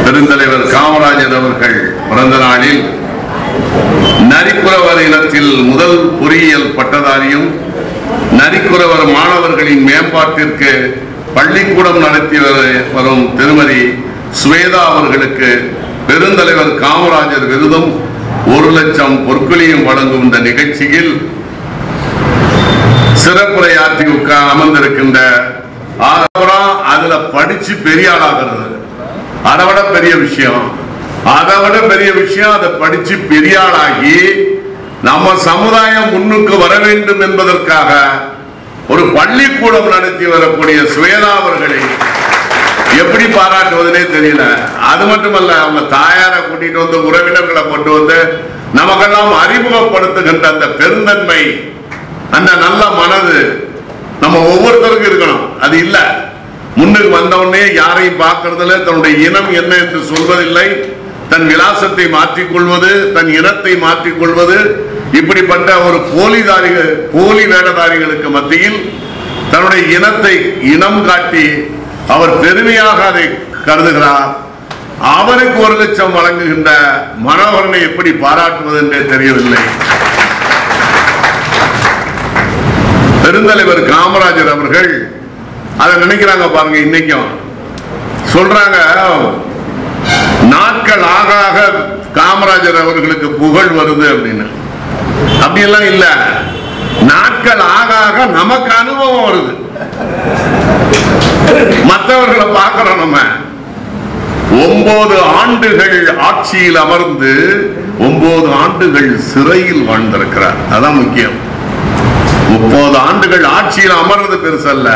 பெருந்தலைவர் காமராஜர் அவர்கள் பிறந்த நாளில் நரிக்குறவர் இனத்தில் முதல் பொறியியல் பட்டதாரியும் நரிக்குறவர் மாணவர்களின் மேம்பாட்டிற்கு பள்ளிக்கூடம் நடத்தி வரும் திருமதி சுவேதா அவர்களுக்கு பெருந்தலைவர் காமராஜர் விருதும் 1 லட்சம் பொற்கொலியும் வழங்கும் இந்த நிகழ்ச்சியில் சிறப்புரையாற்றி அமர்ந்திருக்கின்ற அதுல படிச்சு பெரிய ஆளாகிறது அதை விட பெரிய விஷயம் அதை படிச்சு பெரிய ஆளாகி நம்ம சமுதாயம் முன்னுக்கு வர வேண்டும் என்பதற்காக ஒரு பள்ளிக்கூடம் நடத்தி வரக்கூடிய சுவேதா அவர்களை எப்படி பாராட்டுவதே தெரியல. அது மட்டுமல்ல, அவங்க தாயாரை கூட்டிட்டு வந்து உறவினர்களை கொண்டு வந்து நமக்கெல்லாம் அறிமுகப்படுத்துகின்ற அந்த பெருந்தன்மை, அந்த நல்ல மனது நம்ம ஒவ்வொருத்தருக்கும் இருக்கணும். அது இல்ல, முன்னுக்கு வந்தவுடனே யாரையும் பார்க்கறதுல தன்னுடைய இனம் என்ன என்று சொல்வதில்லை, தன் விலாசத்தை மாற்றிக்கொள்வது, தன் இனத்தை மாற்றிக்கொள்வது, இப்படிப்பட்ட ஒரு போலி வேடதாரிகளுக்கு மத்தியில் தன்னுடைய இனத்தை இனம் காட்டி அவர் பெருமையாக அதை கருதுகிறார். அவருக்கு 1 லட்சம் வழங்குகின்ற மனோகரனை எப்படி பாராட்டுவது என்றே தெரியவில்லை. பெருந்தலைவர் காமராஜர் அவர்கள் அதை நினைக்கிறாங்க பாருங்க. இன்னைக்கும் சொல்றாங்க, நாட்கள் ஆக ஆக காமராஜர் அவர்களுக்கு புகழ் வருது அப்படின்னு. அப்படியெல்லாம் இல்ல, நாட்கள் ஆக ஆக நமக்கு அனுபவம் வருது. மற்றவர்களை பார்க்கிறோம். நம்ம 9 ஆண்டுகள் ஆட்சியில் அமர்ந்து 9 ஆண்டுகள் சிறையில் வாழ்ந்திருக்கிறார். அதான் முக்கியம். 30 ஆண்டுகள் ஆட்சியில் அமர்றது பெருசல்ல,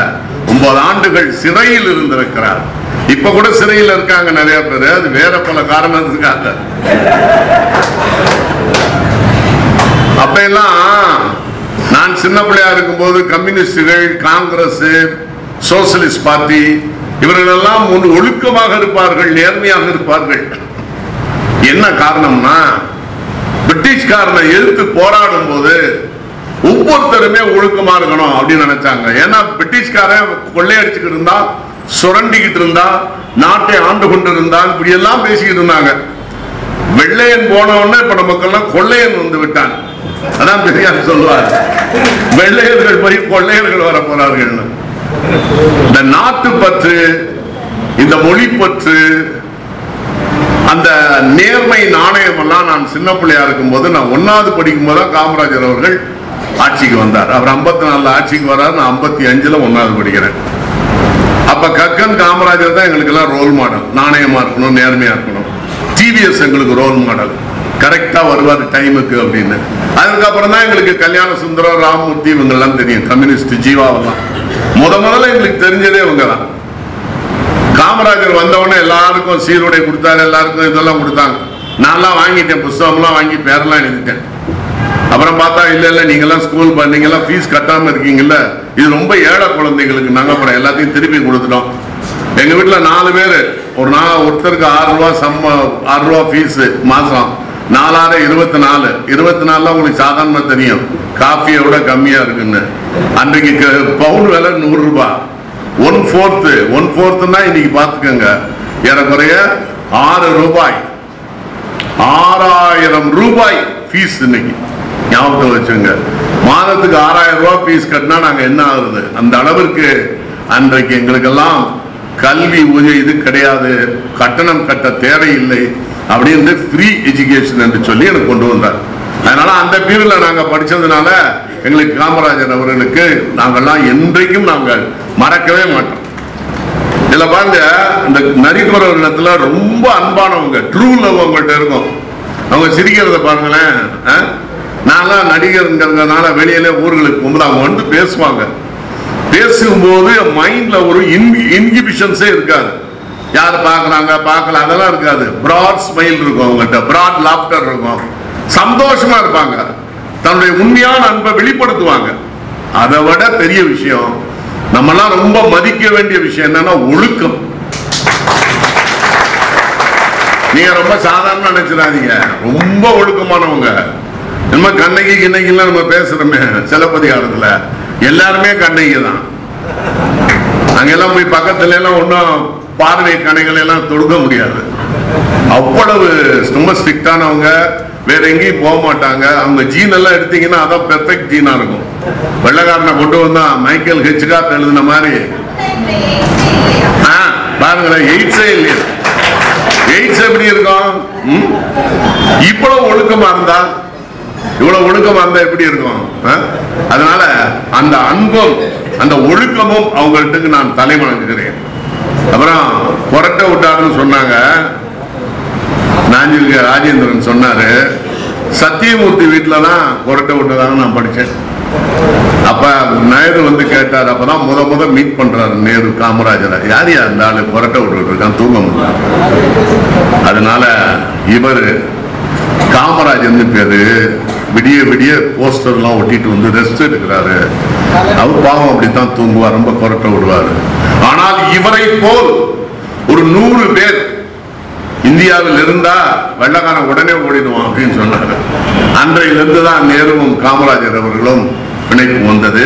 9 ஆண்டுகள் சிறையில் இருந்திருக்கிறார். இப்ப கூட சிறையில் இருக்காங்க நிறைய பேர். அது வேற பல காரணத்துக்காக. அப்ப எல்லாம் நான் சின்ன பிள்ளையா இருக்கும்போது கம்யூனிஸ்டுகள், காங்கிரஸ், சோசியலிஸ்ட் பார்ட்டி இவர்கள் எல்லாம் ஒழுக்கமாக இருப்பார்கள், நேர்மையாக இருப்பார்கள். என்ன காரணம்னா, பிரிட்டிஷ்காரனை எதிர்த்து போராடும் போது ஒவ்வொருத்தருமே ஒழுக்கமா இருக்கணும் அப்படின்னு நினைச்சாங்க. ஏன்னா பிரிட்டிஷ்காரன் கொள்ளையடிச்சுக்கிட்டு இருந்தா, சுரண்டிக்கிட்டு இருந்தா, நாட்டை ஆண்டு கொண்டு இருந்தான், இப்படி எல்லாம் பேசிக்கிட்டு இருந்தாங்க. வெள்ளையன் போனவொன்னு இப்ப நமக்கெல்லாம் கொள்ளையன் வந்து விட்டான். அதான் பெரியார் சொல்லுவார், வெள்ளையர்கள் போய் கொள்ளையர்கள் வர போறார்கள். இந்த நாட்டு பற்று, இந்த மொழி பற்று, அந்த நேர்மை நாணயம் எல்லாம் நான் சின்ன பிள்ளையா இருக்கும் போது, நான் 1வது படிக்கும் போது காமராஜர் அவர்கள் ஆட்சிக்கு வந்தார். அவர் 54 ஆட்சிக்கு வர்றார், நான் 55 1வது படிக்கிறேன். அப்ப கக்கன் காமராஜர் தான் எங்களுக்கு எல்லாம் ரோல் மாடல். நாணயமா இருக்கணும், நேர்மையா இருக்கணும். டிவிஎஸ் எங்களுக்கு ரோல் மாடல், கரெக்டா வருவார் டைமுக்கு அப்படின்னு. அதுக்கப்புறம் தான் எங்களுக்கு கல்யாண சுந்தரம், ராமமூர்த்தி இவங்க எல்லாம் தெரியும். கம்யூனிஸ்ட் ஜீவாவெல்லாம் முதல்ல எங்களுக்கு தெரிஞ்சதே இவங்க தான். காமராஜர் வந்தவொடனே எல்லாருக்கும் சீருடை கொடுத்தாரு, எல்லாருக்கும் இதெல்லாம் கொடுத்தாங்க. நான்லாம் வாங்கிட்டேன், புஸ்தகம்லாம் வாங்கி பேரெல்லாம் எழுதிட்டேன். அப்புறம் பார்த்தா இல்ல நீங்கெல்லாம் ஸ்கூல் நீங்கெல்லாம் ஃபீஸ் கட்டாம இருக்கீங்கல்ல, இது ரொம்ப ஏழை குழந்தைங்களுக்கு நாங்க அப்புறம் எல்லாத்தையும் திருப்பி கொடுத்துட்டோம். எங்க வீட்டுல 4 பேரு, ஒருத்தருக்கு 6 ரூபா ஃபீஸ் மாசம். 4 6 24. 24 உங்களுக்கு சாதாரணமா தெரியும், காஃபியை விட கம்மியா இருக்குன்னு. அன்றைக்கு பவுன் விலை 100 ரூபாய். 1/4 இன்னைக்கு பாத்துக்கோங்க, ஏறக்குறைய 6 ரூபாய். 6000 ரூபாய் ஃபீஸ் இன்னைக்கு. ஞாபகம் வச்சுங்க, மாதத்துக்கு 6000 ரூபாய் ஃபீஸ் கட்டினா நாங்க என்ன ஆகுது? அந்த அளவிற்கு அன்றைக்கு எங்களுக்கெல்லாம் கல்வி இது கிடையாது, கட்டணம் கட்ட தேவையில்லை அப்படின்னு ஃப்ரீ எஜுகேஷன் என்று சொல்லி எனக்கு கொண்டு வந்தார். அதனால அந்த பீரியட்ல நாங்க படிச்சதுனால எங்களுக்கு காமராஜர் அவர்களுக்கு நாங்கெல்லாம் என்றைக்கும் நாங்கள் மறக்கவே மாட்டோம். இதுல பாருங்க, இந்த நரிக்குறவர் இடத்துல ரொம்ப அன்பானவங்க, ட்ரூ லவ் அவங்கள்ட்ட இருக்கும். அவங்க சிரிக்கிறத பாருங்களேன். நான்லாம் நடிகருங்கிறதுனால வெளியில ஊர்களுக்கு போகும்போது அவங்க வந்து பேசுவாங்க. பேசும்போது மைண்ட்ல ஒரு இன்ஹிபிஷன்ஸே இருக்காது. யார் பாக்குறாங்க பார்க்கல அதெல்லாம் இருக்காது. பிராட் ஸ்மைல் இருக்கும் அவங்கள்ட்ட, பிராட் லாப்டர் இருக்கும், சந்தோஷமா இருப்பாங்க, தன்னுடைய உண்மையான அன்பை வெளிப்படுத்துவாங்க. அதை விட பெரிய விஷயம், நம்மெல்லாம் ரொம்ப மதிக்க வேண்டிய விஷயம் என்னன்னா ஒழுக்கம். நீங்க ரொம்ப சாதாரண நினைச்சிடாதீங்க, ரொம்ப ஒழுக்கமானவங்க. நம்ம கண்ணகி கிண்ணகிலாம் நம்ம பேசுறோமே சிலப்பதிகாரத்துல, எல்லாருமே கண்ணகி தான். அங்கெல்லாம் போய் பக்கத்துல எல்லாம் ஒன்றும் பார்வை கணைகள் எல்லாம் தொடுக்க முடியாது. அவ்வளவு ரொம்ப ஸ்ட்ரிக்டானவங்க, வேற எங்கேயும் போக மாட்டாங்க. அவங்க ஜீன் எல்லாம் எடுத்தீங்கன்னா அதான் பெர்ஃபெக்ட் ஜீனா இருக்கும். வெள்ளக்காரனை கொண்டு வந்தா மைக்கேல் ஹெச்கார்ட் எழுதின மாதிரி பாருங்களேன், எய்ட்ஸே இல்லையா? எய்ட்ஸ் எப்படி இருக்கும்? இவ்வளவு ஒழுக்கமா இருந்தா எப்படி இருக்கும்? அதனால அந்த அன்பும் அந்த ஒழுக்கமும் அவங்கள்ட்ட நான் தலை வணங்குகிறேன். அப்புறம் கொரட்டை விட்டாருன்னு சொன்னாங்க. நாஞ்சில் ராஜேந்திரன் சொன்னாரு, சத்தியமூர்த்தி வீட்டுல தான் கொரட்டை விட்டதாக நான் படிச்சேன். அப்ப நேரு வந்து கேட்டார். அப்பதான் முத மீட் பண்றாரு நேரு காமராஜரை. யார் அந்த ஆளு கொரட்டை விட்டு இருக்கான், தூங்க முடியல. அதனால இவர் காமராஜர் பேரு. விடிய விடிய போஸ்டர் எல்லாம் ஒட்டிட்டு வந்து ரெஸ்ட் எடுக்கிறாரு. அவர் பாவம் அப்படித்தான் தூங்குவார், ரொம்ப கொரட்டை விடுவாரு. ஆனால் இவரை போல் ஒரு 100 பேர் இந்தியாவில் இருந்தா வெள்ளக்காரன் உடனே ஓடிடுவான் அப்படின்னு சொன்னாரு. அன்றையிலிருந்து தான் நேருவும் காமராஜர் அவர்களும் பிணைப்பு வந்தது.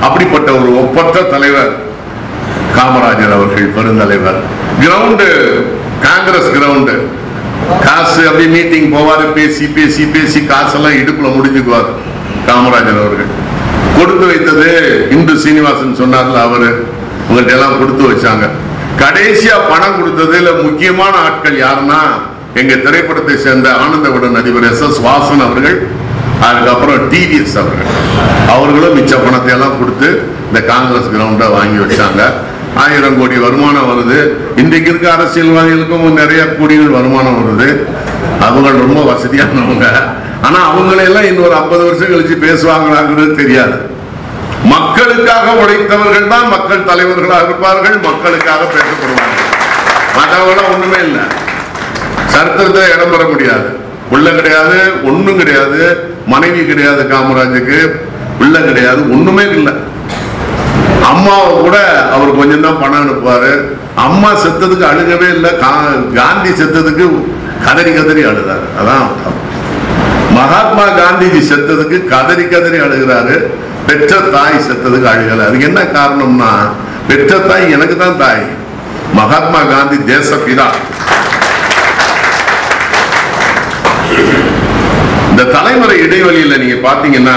அப்படிப்பட்ட ஒரு ஒப்பற்ற தலைவர் காமராஜர் அவர்கள், பெருந்தலைவர். கிரவுண்டு காங்கிரஸ் கிரவுண்டு, காசு அப்படி மீட்டிங் போவாரு, பேசி பேசி பேசி காசெல்லாம் இடுப்புல முடிஞ்சுக்குவார் காமராஜர் அவர்கள். கொடுத்து வைத்தது இந்து சீனிவாசன் சொன்னார்ல, அவரு உங்கள்ட்ட எல்லாம் கொடுத்து வச்சாங்க. கடைசியா பணம் கொடுத்ததுல முக்கியமான ஆட்கள் யாருன்னா எங்க திரைப்படத்தை சேர்ந்த ஆனந்த விடன் அதிபர் SS வாசன் அவர்கள், அதுக்கப்புறம் TVS அவர்கள். அவர்களும் மிச்ச பணத்தை எல்லாம் கொடுத்து இந்த காங்கிரஸ் கிரவுண்ட வாங்கி வச்சாங்க. 1000 கோடி வருமானம் வருது. இன்றைக்கு இருக்க அரசியல்வாதிகளுக்கும் நிறைய கோடிகள் வருமானம் வருது. அவங்க ரொம்ப வசதியானவங்க. ஆனா அவங்களெல்லாம் இன்னொரு 50 வருஷம் கழிச்சு பேசுவாங்களாங்கிறது தெரியாது. மக்களுக்காக உழைத்தவர்கள் தான் மக்கள் தலைவர்களாக இருப்பார்கள், மக்களுக்காக பேசப்படுவார்கள். மற்றவங்களாம் ஒண்ணுமே இல்லை, சரித்திரத்தை இடம் பெற முடியாது. உள்ள கிடையாது, ஒண்ணும் கிடையாது, மனைவி கிடையாது, காமராஜருக்கு உள்ள கிடையாது, ஒண்ணுமே இல்லை. அம்மாவை கூட அவர் கொஞ்சம் தான் பணம் அனுப்புவாரு. அம்மா செத்ததுக்கு அழுகவே இல்லை, காந்தி செத்ததுக்கு கதறி கதறி அழுதாரு. அதான் மகாத்மா காந்திஜி செத்ததுக்கு கதறி கதறி அழுகிறாரு, பெற்ற தாய் செத்ததுக்கு அழுகல. அதுக்கு என்ன காரணம்னா, பெற்ற தாய் எனக்கு தான் தாய். மகாத்மா காந்தி தேசப்பிதா. இந்த தலைமுறை இடைவெளியில நீங்க பாத்தீங்கன்னா,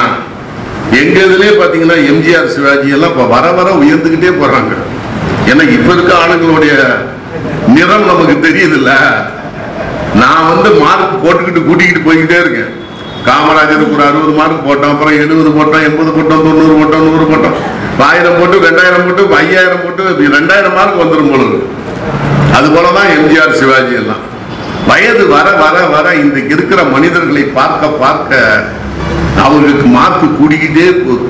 எங்க இதுலயே பாத்தீங்கன்னா எம்ஜிஆர் சிவாஜி எல்லாம் இப்ப வர வர உயர்ந்துகிட்டே போறாங்க. ஏன்னா இப்ப இருக்க ஆளுங்களுடைய நிறம் நமக்கு தெரியுது இல்ல. நான் வந்து மார்க் போட்டுக்கிட்டு கூட்டிக்கிட்டு போய்கிட்டே இருக்கேன். காமராஜருக்கு ஒரு 60 மார்க் போட்டோம், அப்புறம் 70 போட்டோம், 80 போட்டோம், 90 போட்டோம், 100 போட்டோம், 1000 போட்டு 2000 போட்டு 5000 போட்டு 2000 மார்க் வந்துடும் பொழுது. அது போலதான் எம்ஜிஆர் சிவாஜி எல்லாம். வயது வர வர வர இன்றைக்கு இருக்கிற மனிதர்களை பார்க்க பார்க்க அவங்களுக்கு மார்க் கூடிக்கிட்டே போகுது,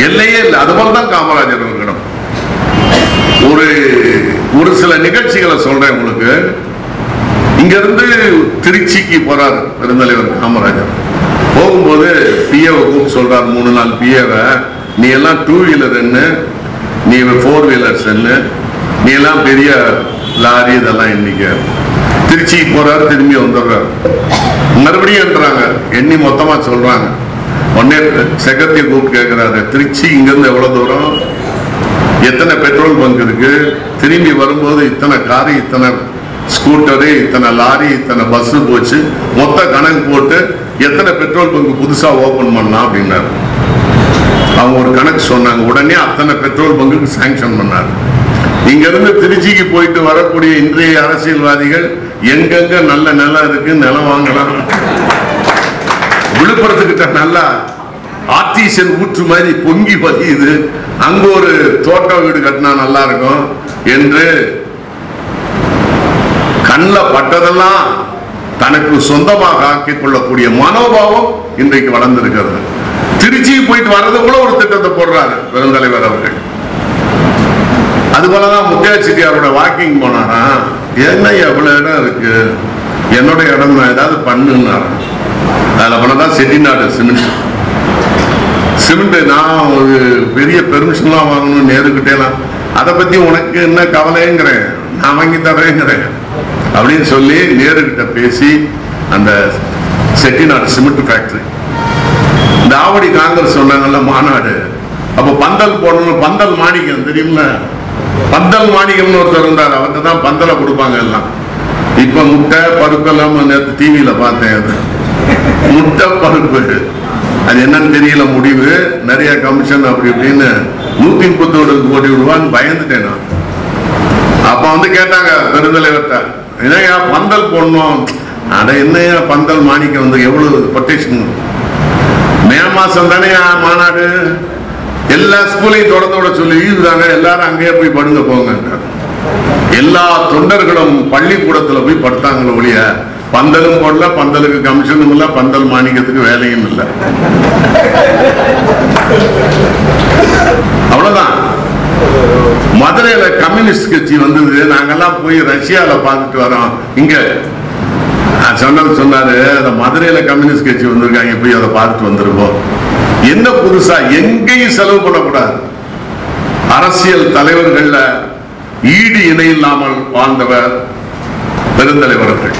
எல்லையே இல்லை. அது போலதான் காமராஜர் அவர்களிடம். ஒரு சில நிகழ்ச்சிகளை சொல்றேன் உங்களுக்கு. இங்க இருந்து திருச்சிக்கு போறாரு பெருந்தலைவர் காமராஜர். போகும்போது பிஏவை கூப்பிட்டு சொல்றாரு, 3 நாள் பிஏவை, நீ எல்லாம் 2 வீலர் என்ன, நீ 4 வீலர்ஸ் என்ன, நீ எல்லாம் பெரிய லாரி இதெல்லாம் எண்ணிக்க. திருச்சிக்கு போறாரு, திரும்பி வந்துடுறாரு. மறுபடியும் என்றாங்க, எண்ணி மொத்தமா சொல்றாங்க. உடனே செக்ரட்டரி கூப்பிட்டு கேட்கிறாரு, திருச்சி இங்கிருந்து எவ்வளவு தூரம், எத்தனை பெட்ரோல் பங்க் இருக்கு, திரும்பி வரும்போது இத்தனை காரு, இத்தனை ஸ்கூட்டரு, இத்தனை லாரி, இத்தனை பஸ் போச்சு, மொத்த கணக்கு போட்டு எத்தனை பெட்ரோல் பங்க் புதுசா ஓபன் பண்ணலாம் அப்படின்னாரு. அவங்க ஒரு கணக்கு சொன்னாங்க. உடனே அத்தனை பெட்ரோல் பங்குக்கு சாங்ஷன் பண்ணாரு. இங்க இருந்து திருச்சிக்கு போயிட்டு வரக்கூடிய இன்றைய அரசியல்வாதிகள் எங்கெங்க நல்ல நிலம் இருக்கு, நிலம் வாங்கலாம். விழுப்புரத்துக்கிட்ட நல்லா ஆர்டிசன் ஊற்று மாதிரி பொங்கி பதியுது, அங்க ஒரு தோட்ட வீடு கட்டினா நல்லா இருக்கும் என்று கண்ணில் பட்டதெல்லாம் தனக்கு சொந்தமாக ஆக்கிக் கொள்ளக்கூடிய மனோபாவம் இன்றைக்கு வளர்ந்திருக்கிறது. திருச்சிக்கு போயிட்டு வர்றது கூட ஒரு திட்டத்தை போடுறாரு பெருந்தலைவர் அவர்கள். அதுபோலதான் முத்தியா செட்டியாரோட வாக்கிங் போனாரா, என்ன எவ்வளவு இடம் இருக்கு, என்னோட இடம் நான் ஏதாவது பண்ணுனாரா. அதில் போனதான் செட்டிநாடு சிமெண்ட் நான் ஒரு பெரிய பெர்மிஷன்லாம் வாங்கணும் நேருக்கிட்டேலாம். அதை பத்தி உனக்கு என்ன கவலைங்கிறேன், நான் வாங்கி தரேங்கிறேன் அப்படின்னு சொல்லி நேருக்கிட்ட பேசி அந்த செட்டிநாடு சிமெண்ட் ஃபேக்டரி, இந்த ஆவடி காங்கிரஸ் சொன்னாங்கல்ல மாநாடு, அப்ப பந்தல் போடணும். பந்தல் மாணிக்கம் தெரியும்ல, பந்தல் மாணிக்கம்னு ஒருத்தர் இருந்தார், அவர்கிட்ட தான் பந்தலை கொடுப்பாங்க எல்லாம். இப்ப முட்டை பருப்பு எல்லாம் நேற்று டிவியில பார்த்தேன். அது முட்டை பருப்பு அது என்னன்னு தெரியல. முடிவு நிறைய கமிஷன் அப்படி இப்படின்னு 131 கோடி ரூபான்னு பயந்துட்டேன் நான். அப்ப வந்து கேட்டாங்க பெருந்தலைவர்கிட்ட, என்னையா பந்தல் போடணும்? அட என்னையா பந்தல் மாணிக்க வந்து எவ்வளவு கொட்டேஷன்? மே மாசம் தானே மாநாடு, எல்லா ஸ்கூலையும் தொடர்ந்து விட சொல்லி தாங்க, எல்லாரும் அங்கேயே போய் படுங்க போங்க. எல்லா தொண்டர்களும் பள்ளிக்கூடத்துல போய் படுத்தாங்களோ ஒழிய பந்தலும் போடல, பந்தலுக்கு கமிஷனும் இல்ல, பந்தல் மாணிக்கத்துக்கு வேலையும் இல்லை. அவ்வளவுதான். மதுரையில கம்யூனிஸ்ட் கட்சி வந்தது, நாங்கெல்லாம் போய் ரஷ்யால பார்த்துட்டு வரோம். இங்க சொன்னாரு, மதுரையில கம்யூனிஸ்ட் கட்சி வந்திருக்காங்க, போய் அதை பார்த்துட்டு வந்துருவோம். என்ன புதுசா? எங்கேயும் செலவு பண்ணக்கூடாது. அரசியல் தலைவர்கள்ல ஈடு இணை இல்லாமல் வாழ்ந்தவர் பெருந்தலைவர்கள்.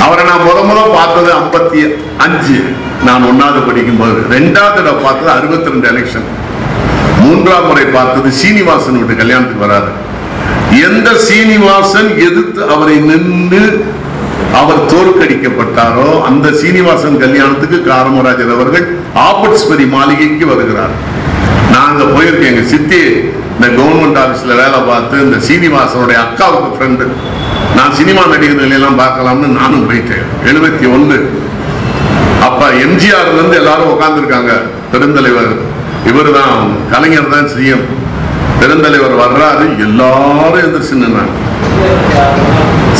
அவரை நான் முத பார்த்தது 55, நான் 1வது படிக்கும் போது. 2வது தடவை பார்த்தது 62 எலெக்ஷன். 3ஆம் முறை பார்த்தது சீனிவாசன் வீட்டு கல்யாணத்துக்கு வராது. எந்த சீனிவாசன் எதிர்த்து அவரை நின்று அவர் தோற்கடிக்கப்பட்டாரோ அந்த சீனிவாசன் கல்யாணத்துக்கு காமராஜர் அவர்கள் ஆபட்ஸ்பரி மாளிகைக்கு வருகிறார். நாங்க போயிருக்கேன். எங்க சித்தி இந்த கவர்மெண்ட் ஆபீஸ்ல வேலை பார்த்து இந்த சீனிவாசனுடைய அக்காவுக்கு ஃப்ரெண்டு. நான் சினிமா நடிகர்கள் எல்லாம் பார்க்கலாம்னு நானும் போயிட்டேன். 71. அப்ப எம்ஜிஆர் வந்து எல்லாரும் உட்கார்ந்து இருக்காங்க. பெருந்தலைவர் இவர் தான், கலைஞர் தான் சிஎம். பெருந்தலைவர் வர்றாரு, எல்லாரும் எதிர்த்து நின்னாங்க.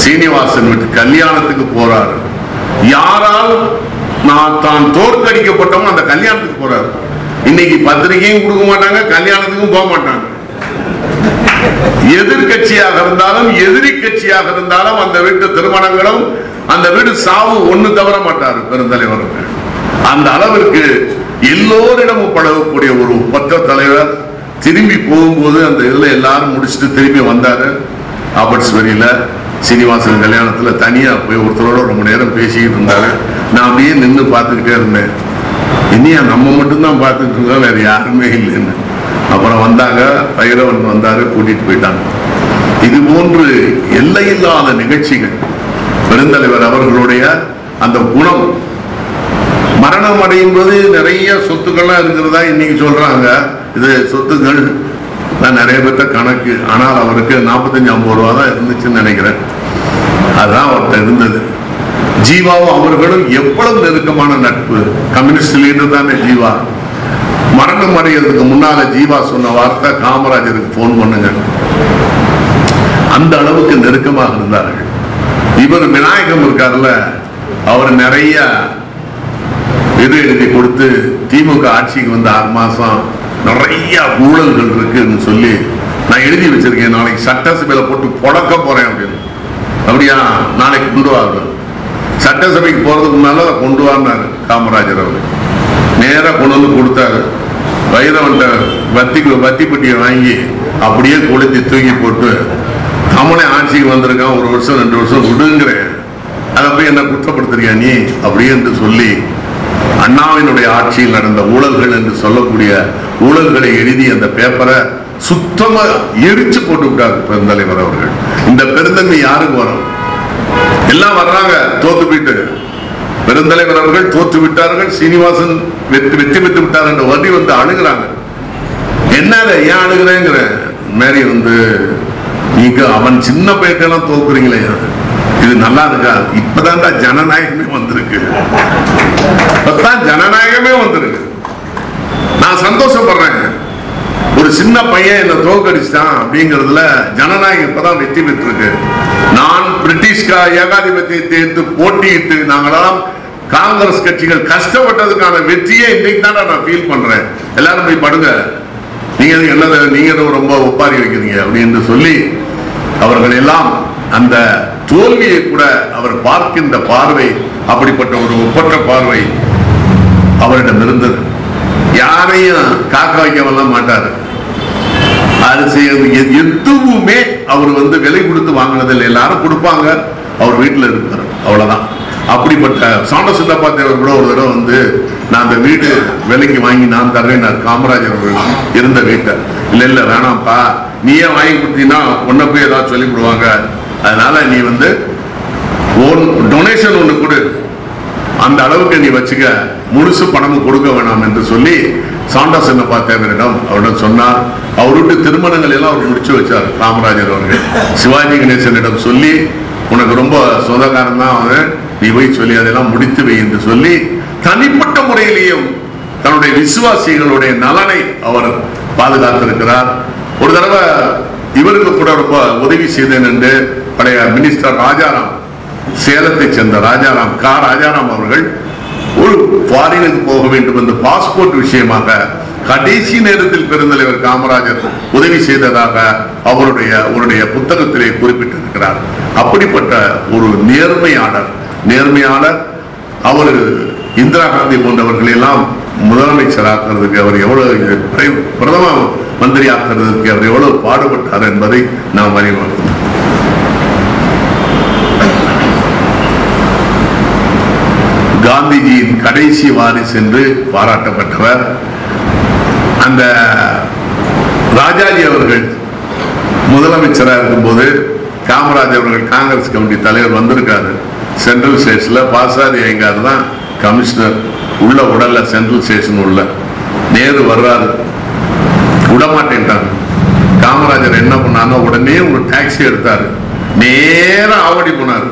சீனிவாசன் வீட்டு கல்யாணத்துக்கு போறாரு. யாரால் நான் தான் தோற்கடிக்கப்பட்டோம் அந்த கல்யாணத்துக்கு போறாரு. இன்னைக்கு பத்திரிகையும் கொடுக்க மாட்டாங்க, கல்யாணத்துக்கும் போக மாட்டாங்க. எதிர்கட்சியாக இருந்தாலும் எதிரி கட்சியாக இருந்தாலும் அந்த வீட்டு திருமணங்களும் அந்த வீடு சாவு ஒண்ணு தவற மாட்டாரு பெருந்தலைவர்கள். அந்த அளவிற்கு எல்லோரிடமும் பழகக்கூடிய ஒரு ஒப்பற்ற தலைவர். திரும்பி போகும்போது அந்த இதுல எல்லாரும் முடிச்சுட்டு திரும்பி வந்தாரு. ஆபட்ஸ்பரியில சீனிவாசன் கல்யாணத்துல தனியா போய் ஒருத்தரோட ரொம்ப நேரம் பேசிக்கிட்டு இருந்தாரு. நான் அப்படியே நின்று பார்த்துக்கிட்டே இருந்தேன். இனியா நம்ம மட்டும்தான் பார்த்துட்டு இருக்கோம், வேற யாருமே இல்லைன்னு. அப்புறம் வந்தாங்க, பைரவன் வந்தாரு, கூட்டிட்டு போயிட்டாங்க. இது போன்று எல்லையில்லாத நிகழ்ச்சிகள். பெருந்தலைவர் அவர்களுடைய அந்த குணம். மரணம் அடையும் போது நிறைய சொத்துக்கள்லாம் இருக்கிறதா இன்னைக்கு சொல்றாங்க. இது சொத்துக்கள் நிறைய பேர்த்த கணக்கு. ஆனால் அவருக்கு 45-50 ரூபா தான் இருந்துச்சுன்னு நினைக்கிறேன். அதுதான் அவர்கிட்ட இருந்தது. ஜீவாவும் அவர்களும் எவ்வளவு நெருக்கமான நட்பு. கம்யூனிஸ்ட் லீடர் தானே ஜீவா. மரணம் அடைகிறதுக்கு முன்னால ஜீவா சொன்ன வார்த்தை, காமராஜருக்கு போன் பண்ணுங்க. அந்த அளவுக்கு நெருக்கமாக இருந்தார்கள். இவர் விநாயகம் இருக்காருல்ல, அவர் நிறைய இது எழுதி கொடுத்து திமுக ஆட்சிக்கு வந்து 6 மாசம் நிறைய ஊழல்கள் இருக்குன்னு சொல்லி நான் எழுதி வச்சிருக்கேன். நாளைக்கு சட்டசபையில போட்டு புழக்க போறேன் அப்படின்னு. அப்படியா? நாளைக்கு கொண்டு வாங்க. சட்டசபைக்கு போறதுக்கு முன்னால அதை கொண்டு வாங்கினாரு காமராஜர் அவர். நேரா கொண்டு வந்து கொடுத்தாரு. வைரவன்ட்ட வத்தி பெட்டியை வாங்கி அப்படியே கொளுத்தி தூக்கி போட்டு, தமிழை ஆட்சிக்கு வந்திருக்கான், 1 வருஷம் 2 வருஷம் விடுங்கிறேன், அதை போய் என்ன குற்றப்படுத்துறியா நீ அப்படியே என்று சொல்லி அண்ணாவினுடைய ஆட்சியில் நடந்த ஊழல்கள் என்று சொல்லக்கூடிய ஊழல்களை எழுதி அந்த பேப்பரை சுத்தமா எரிச்சு போட்டு விட்டார் பெருந்தலைவர் அவர்கள். இந்த பெருந்தன்மை யாருக்கு வரும்? எல்லாம் வர்றாங்க தோத்து போயிட்டு. பெருந்தலைவர் அவர்கள் தோற்று விட்டார்கள், சீனிவாசன் வெற்றி பெற்று விட்டார் என்ற வண்டி வந்து அணுகிறாங்க. என்னால ஏன் அணுகிறேங்கிற மாதிரி வந்து, நீங்க அவன் சின்ன பையனெல்லாம் தோக்குறீங்களே, இது நல்லா இருக்கா? இப்பதான் ஜனநாயகமே வந்திருக்கு. இப்பதான் ஜனநாயகமே வந்திருக்கு. நான் சந்தோஷப்படுறேன். ஒரு சின்ன பையன் என்ன தோக்கடிச்சிட்டான் அப்படிங்கிறதுல ஜனநாயகம் இப்பதான் வெற்றி பெற்றிருக்கு. நான் பிரிட்டிஷ்கா ஏகாதிபத்தியத்தை எடுத்து போட்டியிட்டு நாங்களாம் காங்கிரஸ் கட்சிகள் கஷ்டப்பட்டதுக்கான வெற்றியை இன்னைக்கு தான் நான் ஃபீல் பண்றேன். எல்லாரும் போய் படுங்க, நீங்க என்னது, நீங்க ரொம்ப ஒப்பாரி வைக்கிறீங்க அப்படின்னு சொல்லி அவர்கள் எல்லாம் அந்த தோல்வியை கூட அவர் பார்க்கின்ற பார்வை அப்படிப்பட்ட ஒரு ஒப்பற்ற பார்வை அவரிடம் இருந்தது. யாரையும் காக்க வைக்கவெல்லாம் மாட்டாரு. அது எதுவுமே அவர் வந்து விலை கொடுத்து வாங்கினதில்லை. எல்லாரும் கொடுப்பாங்க, அவர் வீட்டில் இருப்பார், அவ்வளவுதான். அப்படிப்பட்ட சாண்டசில்லப்பா தேவர் கூட ஒரு தடவை வந்து, நான் அந்த வீடு விலைக்கு வாங்கி நான் தர்றேன், காமராஜர் அவர்கள் இருந்த வீட்டை. இல்ல வேணாம்ப்பா, நீயே வாங்கி கொடுத்தீங்கன்னா உன்னை போய் ஏதாவது சொல்லிவிடுவாங்க, அதனால நீ வந்து டொனேஷன் ஒண்ணு கொடு, அந்த அளவுக்கு நீ வச்சுக்க, முழுசு பணமும் கொடுக்க வேணாம் என்று சொல்லி சாண்டர்ஸ் என்னப்பா தேவரிடம் அவரிடம் சொன்னார். அவருடைய திருமணங்கள் எல்லாம் அவர் முடிச்சு வச்சார் காமராஜர் அவர்கள். சிவாஜி கணேசனிடம் சொல்லி, உனக்கு ரொம்ப சொந்தக்காரன் தான் அவன், நீ போய் சொல்லி அதெல்லாம் முடித்து வை என்று சொல்லி தனிப்பட்ட முறையிலேயும் தன்னுடைய விசுவாசிகளுடைய நலனை அவர் பாதுகாத்திருக்கிறார். ஒரு தடவை இவருக்கு கூட ரொம்ப உதவி செய்தேன் என்று பழைய மினிஸ்டர் ராஜாராம், சேலத்தை சேர்ந்த ராஜாராம் அவர்கள் ஒரு ஃபாரினுக்கு போக வேண்டும் என்று பாஸ்போர்ட் விஷயமாக கடைசி நேரத்தில் பெருந்தலைவர் காமராஜர் உதவி செய்ததாக அவருடைய புத்தகத்திலே குறிப்பிட்டிருக்கிறார். அப்படிப்பட்ட ஒரு நேர்மையாளர் அவர் இந்திரா காந்தி போன்றவர்கள் எல்லாம் முதலமைச்சர் ஆக்குறதுக்கு அவர் எவ்வளவு, பிரதம மந்திரி ஆக்குறதுக்கு அவர் எவ்வளவு பாடுபட்டார் என்பதை நாம் அறிவோம். காந்திஜியின் கடைசி வாரிசு என்று பாராட்டப்பட்டவர். அந்த ராஜாஜி அவர்கள் முதலமைச்சராக இருக்கும்போது காமராஜர் அவர்கள் காங்கிரஸ் கமிட்டி தலைவர் வந்திருக்காரு. சென்ட்ரல் ஸ்டேஷன்ல பாசாதி ஐயங்கார் தான் கமிஷனர், உள்ள உடல்ல சென்ட்ரல் ஸ்டேஷன் உள்ள நேரு வர்றாரு, விடமாட்டேன்ட்டாங்க. காமராஜர் என்ன பண்ணாங்க, உடனே ஒரு டாக்ஸி எடுத்தாரு, நேரம் ஆவடி போனாரு.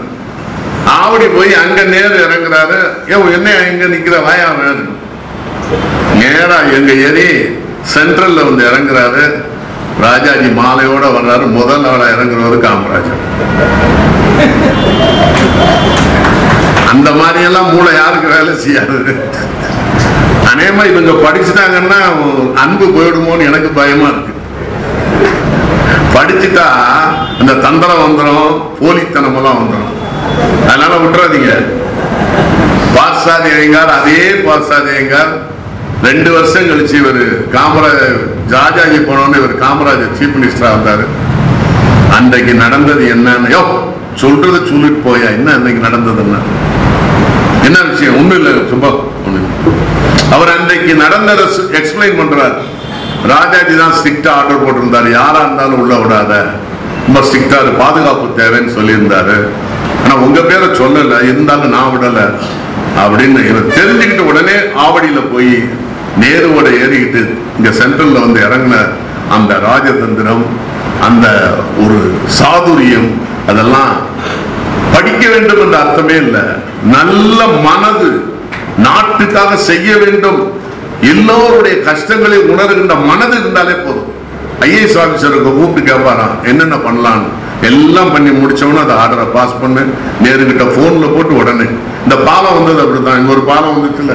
ஆவடி போய் அங்க நேரு இறங்குறாரு. என்ன எங்க நிக்கிற வாயா, நேரா எங்க ஏறி சென்ட்ரல்ல வந்து இறங்குறாரு. ராஜாஜி மாலையோட வர்றாரு. முதல் ஆளா இறங்குறவர் காமராஜர். அந்த மாதிரி எல்லாம் மூளை யாருக்கு வேலை செய்யாது. அநேகமா இவங்க படிச்சுட்டாங்கன்னா அன்பு போயிடுமோன்னு எனக்கு பயமா இருக்கு. படிச்சுட்டா அந்த தந்திரம் வந்துடும், போலித்தனம் எல்லாம் வந்துடும். அதனால விட்டுறாதீங்க. பாசாதி ஐயங்கார், அதே பாசாதி ஐயங்கார் 2 வருஷம் கழிச்சு இவர் காமராஜர் ராஜாஜி போனோன்னு இவர் காமராஜர் சீஃப் மினிஸ்டரா வந்தாரு. அன்றைக்கு நடந்தது என்னன்னு சொல்றது சொல்லிட்டு போயா, என்ன அன்னைக்கு நடந்ததுன்னா என்ன விஷயம், ஒண்ணும் இல்லை, சும்மா ஒண்ணு. அவர் அன்றைக்கு நடந்ததை எக்ஸ்பிளைன் பண்றார். ராஜாஜி தான் ஸ்ட்ரிக்டா ஆர்டர் போட்டிருந்தாரு, யாரா இருந்தாலும் உள்ள விடாத, ரொம்ப ஸ்ட்ரிக்டா பாதுகாப்பு தேவைன்னு சொல்லியிருந்தாரு. ஆனா உங்க பேரை சொல்லல, இருந்தாலும் நான் விடல அப்படின்னு இவர் தெரிஞ்சுக்கிட்டு உடனே ஆவடியில போய் நேருவோட ஏறிக்கிட்டு இங்க சென்ட்ரல்ல வந்து இறங்கின அந்த ராஜதந்திரம், அந்த ஒரு சாதுரியம், அதெல்லாம் படிக்க வேண்டும் என்ற அர்த்தமே இல்லை. நல்ல மனது, நாட்டுக்காக செய்ய வேண்டும், எல்லோருடைய கஷ்டங்களை உணர்கின்ற மனது இருந்தாலே போதும். ஐஏஎஸ் ஆபீசருக்கு கூப்பிட்டு கேட்பாராம் என்னென்ன பண்ணலான்னு. எல்லாம் பண்ணி முடிச்சவன அதை ஆர்டரை பாஸ் பண்ணு, நேருகிட்ட போன்ல போட்டு உடனே. இந்த பாலம் வந்தது அப்படித்தான். இன்னொரு பாலம் வந்துச்சு இல்ல,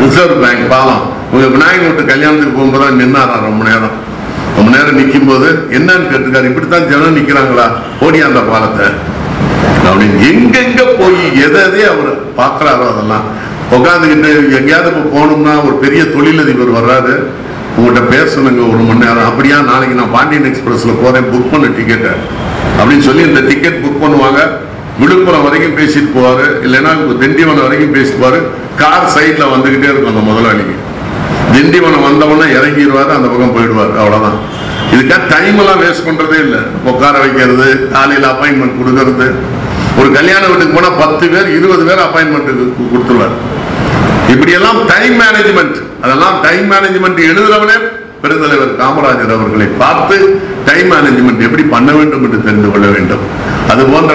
ரிசர்வ் பேங்க் பாலம். உங்க விநாயகர் வீட்டு கல்யாணத்துக்கு போகும்போது நின்னாராம். ரொம்ப நேரம் நிற்கும் போது என்னன்னு கேட்டுக்காரு, இப்படித்தான் ஜனம் நிக்கிறாங்களா, ஓடி அந்த பாலத்தை அப்படின்னு. எங்கெங்க போய் எதை அவர் பாக்குறாரோ அதெல்லாம் உட்காந்துக்கிட்டு. எங்கேயாவது இப்போ போகணும்னா ஒரு பெரிய தொழிலதிபர் வர்றாரு, உங்கள்கிட்ட பேசணுங்க 1 மணி நேரம். அப்படியா, நாளைக்கு நான் பாண்டியன் எக்ஸ்பிரஸ்ல போறேன், புக் பண்ண டிக்கெட்டை அப்படின்னு சொல்லி இந்த டிக்கெட் புக் பண்ணுவாங்க. விழுப்புரம் வரைக்கும் பேசிட்டு போவாரு, இல்லைன்னா திண்டிவனம் வரைக்கும் பேசிட்டு போவாரு. கார் சைட்ல வந்துகிட்டே இருக்கும் அந்த முதலாளிக்கு. திண்டிவனம் வந்தவொடனே இறங்கிடுவாரு, அந்த பக்கம் போயிடுவாரு, அவ்வளவுதான். இதுக்காக டைம் எல்லாம் வேஸ்ட் பண்றதே இல்லை. உட்கார வைக்கிறது, காலையில அப்பாயின்மெண்ட் கொடுக்கறது. ஒரு கல்யாண வீட்டுக்கு போனா 10 பேர் 20 பேர் அப்பாயின்மெண்ட் கொடுத்துருவார். இப்படி எல்லாம் டைம் மேனேஜ்மெண்ட், அதெல்லாம் டைம் மேனேஜ்மெண்ட் எழுதுறவனே பெருந்தலைவர் காமராஜர் அவர்களை பார்த்து டைம் மேனேஜ்மெண்ட் எப்படி பண்ண வேண்டும் என்று தெரிந்து கொள்ள வேண்டும். அது போன்ற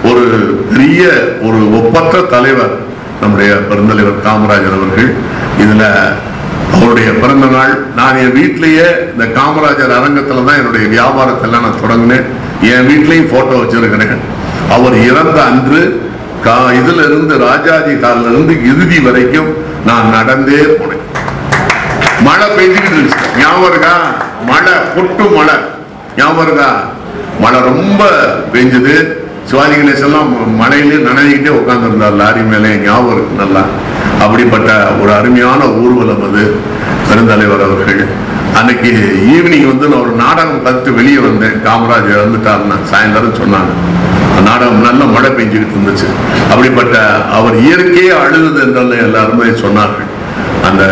ஒரு பெரிய ஒரு ஒப்பற்ற தலைவர் நம்முடைய பெருந்தலைவர் காமராஜர் அவர்கள். இதுல அவருடைய பிறந்த நாள், நான் என் வீட்டிலேயே இந்த காமராஜர் அரங்கத்துல தான் என்னுடைய வியாபாரத்தை எல்லாம் நான் தொடங்கினேன். என் வீட்லயும் போட்டோ வச்சிருக்கிறேன். அவர் இறந்த அன்று இதுல இருந்து ராஜாஜி காலில் இருந்து இறுதி வரைக்கும் நான் நடந்தே போனேன். மழை பெய்ஞ்சுக்கிட்டு இருந்துச்சு, ஞாபகம் இருக்கா? மழை, கொட்டு மழை, ஞாபகம் இருக்கா? மழை ரொம்ப பெஞ்சது. சிவாஜி கணேசெல்லாம் மழையிலே நனைஞ்சிக்கிட்டே உட்கார்ந்து இருந்தார் லாரி மேலே, ஞாபகம் இருக்கு நல்லா. அப்படிப்பட்ட ஒரு அருமையான ஊர்வலம் அது பெருந்தலைவர் அவர்கள். அன்னைக்கு ஈவினிங் வந்து நான் ஒரு நாடகம் பார்த்து வெளியே வந்தேன். காமராஜர் இறந்துட்டாருன்னா சாயந்தரம் சொன்னாங்க. நாடகம் நல்ல மழை பெஞ்சுக்கிட்டு இருந்துச்சு. அப்படிப்பட்ட அவர் இயற்கையே அழுகுது என்றால எல்லாருமே சொன்னார்கள். அந்த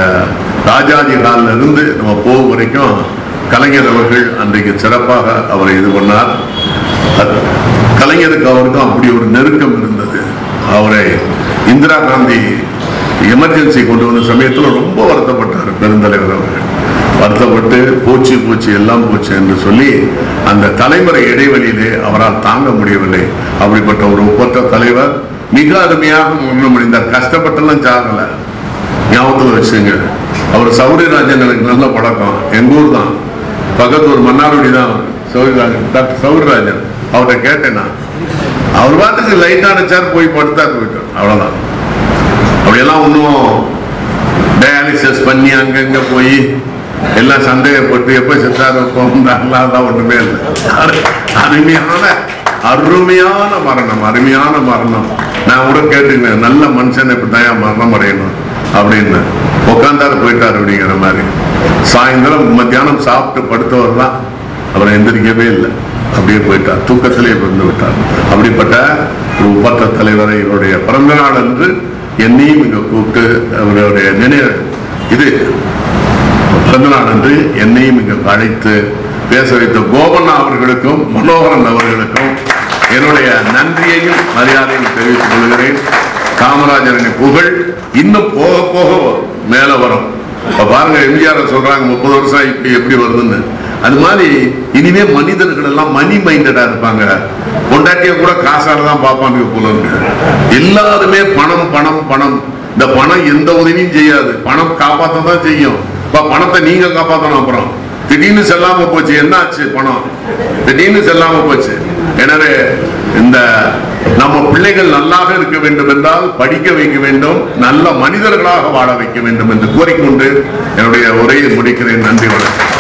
ராஜாஜி காலில் இருந்து நம்ம போகும் வரைக்கும் கலைஞர் அவர்கள் அன்றைக்கு சிறப்பாக அவரை இது பண்ணார். கலைஞருக்கு அவருக்கும் அப்படி ஒரு நெருக்கம் இருந்தது. அவரை இந்திரா காந்தி எமர்ஜென்சி கொண்டு வந்த சமயத்தில் ரொம்ப வருத்தப்பட்டார் பெருந்தலைவர் அவர்கள். வருத்தப்பட்டு போச்சு எல்லாம் போச்சு என்று சொல்லி அந்த தலைமுறை இடைவெளியிலே அவரால் தாங்க முடியவில்லை. அப்படிப்பட்ட ஒரு ஒப்பற்ற தலைவர் மிக அருமையாக மரணம் அடைந்தார். கஷ்டப்பட்டெல்லாம் சாகல, ஞாபகத்தில் வச்சுங்க. அவர் சௌரியராஜன் எனக்கு நல்ல பழக்கம், எங்க ஊர் தான், பக்கத்து ஒரு மன்னார்குடி தான் சௌரியராஜன், டாக்டர் சௌரியராஜன். அவர்கிட்ட கேட்டேன்னா அவர் பாட்டுக்கு லைட்டான சேர் போய் படுத்தாரு, போயிட்டார், அவ்வளவுதான். அப்படியெல்லாம் ஒன்றும் டயாலிசிஸ் பண்ணி அங்கங்க போய் எல்லாம் சந்தேகப்பட்டு எப்ப செத்தாரு போந்தாங்களாம் ஒண்ணுமே இல்லை. அருமையான மரணம். நான் கூட கேட்டுக்கிறேன், நல்ல மனுஷன் இப்படிதான் மரணம் அடையணும் அப்படின்னு. உட்காந்தாரு போயிட்டாரு அப்படிங்கிற மாதிரி. சாயந்தரம் மத்தியானம் சாப்பிட்டு படுத்தவர் தான், அவரை எந்திரிக்கவே இல்லை, அப்படியே போயிட்டார், தூக்கத்திலே பிறந்து விட்டார். அப்படிப்பட்ட ஒரு ஒப்பற்ற தலைவரை இவருடைய பிறந்த நாள் அன்று என்னையும் இங்க கூப்பிட்டு அவருடைய நினைவு இது பிறந்த நாள் அன்று என்னையும் இங்க அழைத்து பேச வைத்த கோபண்ணா அவர்களுக்கும் மனோகரன் அவர்களுக்கும் என்னுடைய நன்றியையும் மரியாதையும் தெரிவித்துக் கொள்கிறேன். காமராஜரின் புகழ் இன்னும் போக போக மேல வரும். பாருங்க, எம்ஜிஆர் சொல்றாங்க 30 வருஷம் இப்ப எப்படி வருதுன்னு. அது மாதிரி இனிமே மனிதர்கள் எல்லாம் மணி மைண்டடா இருப்பாங்க. பொண்டாட்டிய கூட காசால தான் பார்ப்பாங்க போல இருக்கு. எல்லாருமே பணம். இந்த பணம் எந்த உதவியும் செய்யாது, பணம் காப்பாற்ற தான் செய்யும். பணத்தை நீங்க காப்பாற்றணும். அப்புறம் திடீர்னு செல்லாம போச்சு, என்ன ஆச்சு? பணம் திடீர்னு செல்லாம போச்சு. எனவே இந்த நம்ம பிள்ளைகள் நல்லாக இருக்க வேண்டும் என்றால் படிக்க வைக்க வேண்டும், நல்ல மனிதர்களாக வாழ வைக்க வேண்டும் என்று கோரிக்கொண்டு என்னுடைய உரையை முடிக்கிறேன். நன்றி, வணக்கம்.